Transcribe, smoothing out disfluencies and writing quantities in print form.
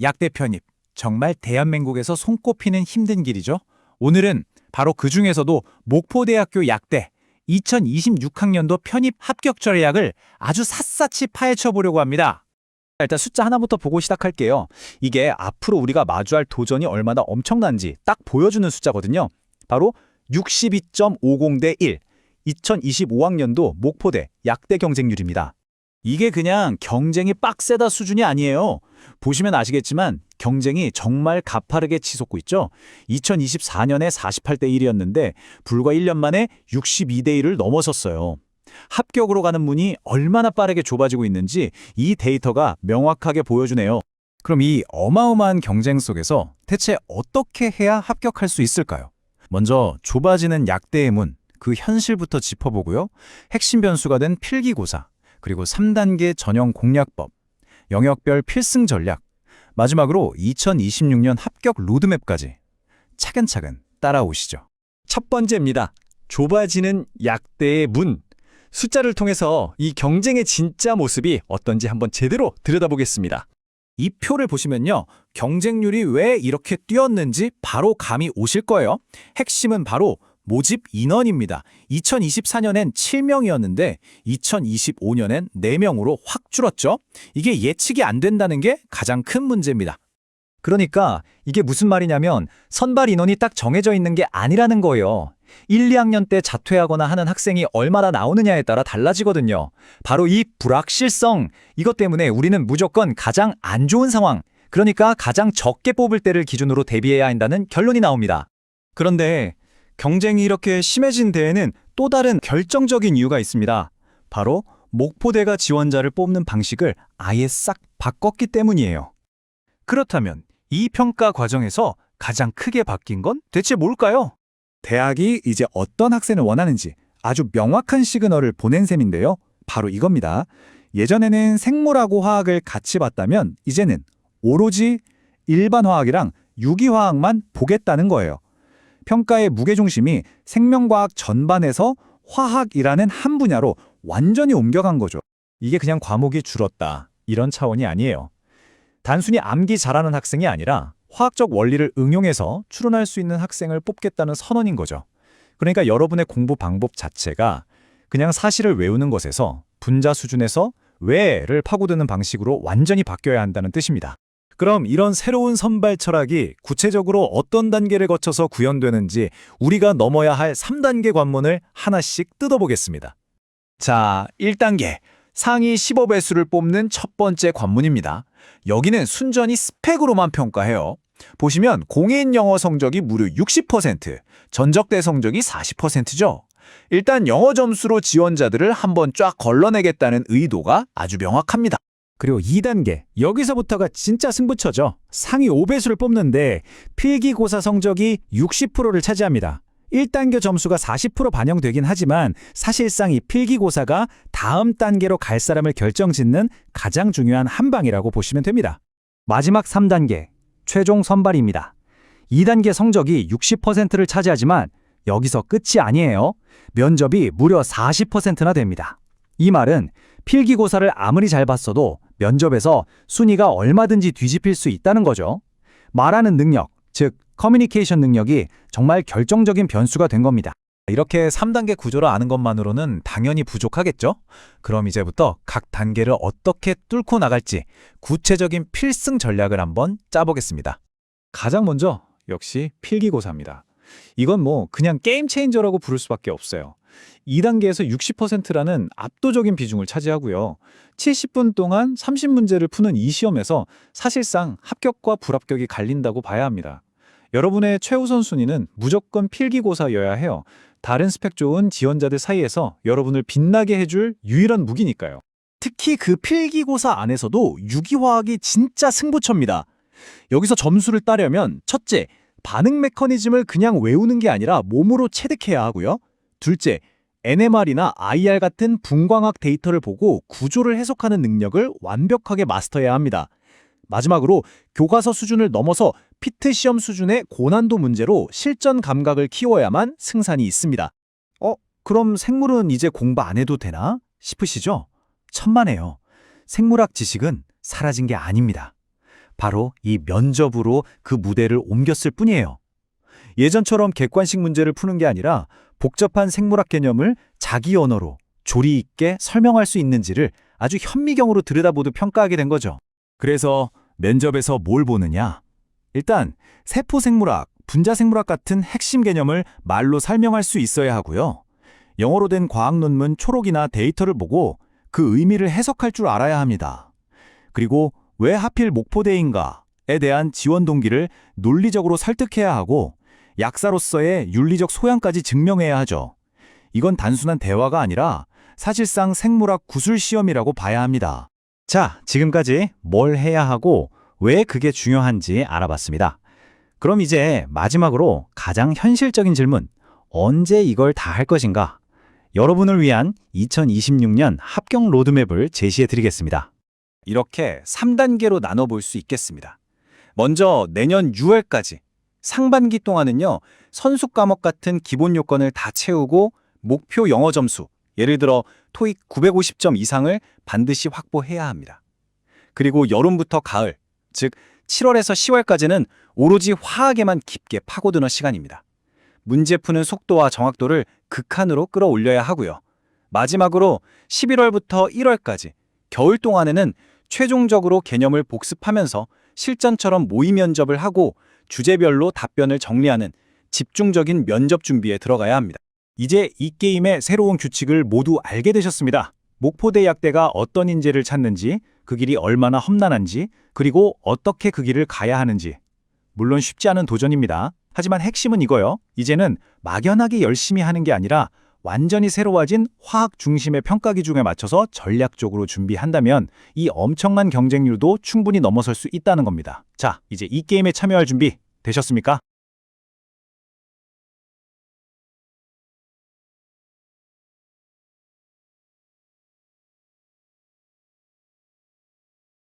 약대 편입. 정말 대한민국에서 손꼽히는 힘든 길이죠. 오늘은 바로 그 중에서도 목포대학교 약대 2026학년도 편입 합격 전략을 아주 샅샅이 파헤쳐 보려고 합니다. 일단 숫자 하나부터 보고 시작할게요. 이게 앞으로 우리가 마주할 도전이 얼마나 엄청난지 딱 보여주는 숫자거든요. 바로 62.50대 1, 2025학년도 목포대 약대 경쟁률입니다. 이게 그냥 경쟁이 빡세다 수준이 아니에요. 보시면 아시겠지만 경쟁이 정말 가파르게 치솟고 있죠. 2024년에 48대 1이었는데 불과 1년 만에 62대 1을 넘어섰어요. 합격으로 가는 문이 얼마나 빠르게 좁아지고 있는지 이 데이터가 명확하게 보여주네요. 그럼 이 어마어마한 경쟁 속에서 대체 어떻게 해야 합격할 수 있을까요? 먼저 좁아지는 약대의 문, 그 현실부터 짚어보고요. 핵심 변수가 된 필기고사, 그리고 3단계 전형 공략법, 영역별 필승 전략, 마지막으로 2026년 합격 로드맵까지 차근차근 따라오시죠. 첫 번째입니다. 좁아지는 약대의 문. 숫자를 통해서 이 경쟁의 진짜 모습이 어떤지 한번 제대로 들여다보겠습니다. 이 표를 보시면요. 경쟁률이 왜 이렇게 뛰었는지 바로 감이 오실 거예요. 핵심은 바로 모집 인원입니다. 2024년엔 7명이었는데 2025년엔 4명으로 확 줄었죠. 이게 예측이 안 된다는 게 가장 큰 문제입니다. 그러니까 이게 무슨 말이냐면 선발 인원이 딱 정해져 있는 게 아니라는 거예요. 1, 2학년 때 자퇴하거나 하는 학생이 얼마나 나오느냐에 따라 달라지거든요. 바로 이 불확실성, 이것 때문에 우리는 무조건 가장 안 좋은 상황, 그러니까 가장 적게 뽑을 때를 기준으로 대비해야 한다는 결론이 나옵니다. 그런데 경쟁이 이렇게 심해진 데에는 또 다른 결정적인 이유가 있습니다. 바로 목포대가 지원자를 뽑는 방식을 아예 싹 바꿨기 때문이에요. 그렇다면 이 평가 과정에서 가장 크게 바뀐 건 대체 뭘까요? 대학이 이제 어떤 학생을 원하는지 아주 명확한 시그널을 보낸 셈인데요. 바로 이겁니다. 예전에는 생물하고 화학을 같이 봤다면 이제는 오로지 일반 화학이랑 유기화학만 보겠다는 거예요. 평가의 무게중심이 생명과학 전반에서 화학이라는 한 분야로 완전히 옮겨간 거죠. 이게 그냥 과목이 줄었다, 이런 차원이 아니에요. 단순히 암기 잘하는 학생이 아니라 화학적 원리를 응용해서 추론할 수 있는 학생을 뽑겠다는 선언인 거죠. 그러니까 여러분의 공부 방법 자체가 그냥 사실을 외우는 것에서 분자 수준에서 왜를 파고드는 방식으로 완전히 바뀌어야 한다는 뜻입니다. 그럼 이런 새로운 선발 철학이 구체적으로 어떤 단계를 거쳐서 구현되는지 우리가 넘어야 할 3단계 관문을 하나씩 뜯어보겠습니다. 자, 1단계. 상위 15배수를 뽑는 첫 번째 관문입니다. 여기는 순전히 스펙으로만 평가해요. 보시면 공인 영어 성적이 무려 60%, 전적대 성적이 40%죠. 일단 영어 점수로 지원자들을 한번 쫙 걸러내겠다는 의도가 아주 명확합니다. 그리고 2단계, 여기서부터가 진짜 승부처죠. 상위 5배수를 뽑는데 필기고사 성적이 60%를 차지합니다. 1단계 점수가 40% 반영되긴 하지만 사실상 이 필기고사가 다음 단계로 갈 사람을 결정짓는 가장 중요한 한 방이라고 보시면 됩니다. 마지막 3단계, 최종 선발입니다. 2단계 성적이 60%를 차지하지만 여기서 끝이 아니에요. 면접이 무려 40%나 됩니다. 이 말은 필기고사를 아무리 잘 봤어도 면접에서 순위가 얼마든지 뒤집힐 수 있다는 거죠. 말하는 능력, 즉 커뮤니케이션 능력이 정말 결정적인 변수가 된 겁니다. 이렇게 3단계 구조를 아는 것만으로는 당연히 부족하겠죠? 그럼 이제부터 각 단계를 어떻게 뚫고 나갈지 구체적인 필승 전략을 한번 짜보겠습니다. 가장 먼저 역시 필기고사입니다. 이건 뭐 그냥 게임 체인저라고 부를 수밖에 없어요. 2단계에서 60%라는 압도적인 비중을 차지하고요. 70분 동안 30문제를 푸는 이 시험에서 사실상 합격과 불합격이 갈린다고 봐야 합니다. 여러분의 최우선 순위는 무조건 필기고사여야 해요. 다른 스펙 좋은 지원자들 사이에서 여러분을 빛나게 해줄 유일한 무기니까요. 특히 그 필기고사 안에서도 유기화학이 진짜 승부처입니다. 여기서 점수를 따려면 첫째, 반응 메커니즘을 그냥 외우는 게 아니라 몸으로 체득해야 하고요. 둘째, NMR이나 IR 같은 분광학 데이터를 보고 구조를 해석하는 능력을 완벽하게 마스터해야 합니다. 마지막으로 교과서 수준을 넘어서 피트 시험 수준의 고난도 문제로 실전 감각을 키워야만 승산이 있습니다. 그럼 생물은 이제 공부 안 해도 되나 싶으시죠? 천만에요. 생물학 지식은 사라진 게 아닙니다. 바로 이 면접으로 그 무대를 옮겼을 뿐이에요. 예전처럼 객관식 문제를 푸는 게 아니라 복잡한 생물학 개념을 자기 언어로 조리 있게 설명할 수 있는지를 아주 현미경으로 들여다보듯 평가하게 된 거죠. 그래서 면접에서 뭘 보느냐? 일단 세포생물학, 분자생물학 같은 핵심 개념을 말로 설명할 수 있어야 하고요. 영어로 된 과학 논문 초록이나 데이터를 보고 그 의미를 해석할 줄 알아야 합니다. 그리고 왜 하필 목포대인가에 대한 지원 동기를 논리적으로 설득해야 하고 약사로서의 윤리적 소양까지 증명해야 하죠. 이건 단순한 대화가 아니라 사실상 생물학 구술 시험이라고 봐야 합니다. 자, 지금까지 뭘 해야 하고 왜 그게 중요한지 알아봤습니다. 그럼 이제 마지막으로 가장 현실적인 질문, 언제 이걸 다 할 것인가? 여러분을 위한 2026년 합격 로드맵을 제시해 드리겠습니다. 이렇게 3단계로 나눠볼 수 있겠습니다. 먼저 내년 6월까지 상반기 동안은요, 선수 과목 같은 기본 요건을 다 채우고 목표 영어 점수, 예를 들어 토익 950점 이상을 반드시 확보해야 합니다. 그리고 여름부터 가을, 즉 7월에서 10월까지는 오로지 화학에만 깊게 파고드는 시간입니다. 문제 푸는 속도와 정확도를 극한으로 끌어올려야 하고요. 마지막으로 11월부터 1월까지 겨울 동안에는 최종적으로 개념을 복습하면서 실전처럼 모의 면접을 하고 주제별로 답변을 정리하는 집중적인 면접 준비에 들어가야 합니다. 이제 이 게임의 새로운 규칙을 모두 알게 되셨습니다. 목포대약대가 어떤 인재를 찾는지, 그 길이 얼마나 험난한지, 그리고 어떻게 그 길을 가야 하는지. 물론 쉽지 않은 도전입니다. 하지만 핵심은 이거요. 이제는 막연하게 열심히 하는 게 아니라 완전히 새로워진 화학 중심의 평가 기준에 맞춰서 전략적으로 준비한다면 이 엄청난 경쟁률도 충분히 넘어설 수 있다는 겁니다. 자, 이제 이 게임에 참여할 준비 되셨습니까?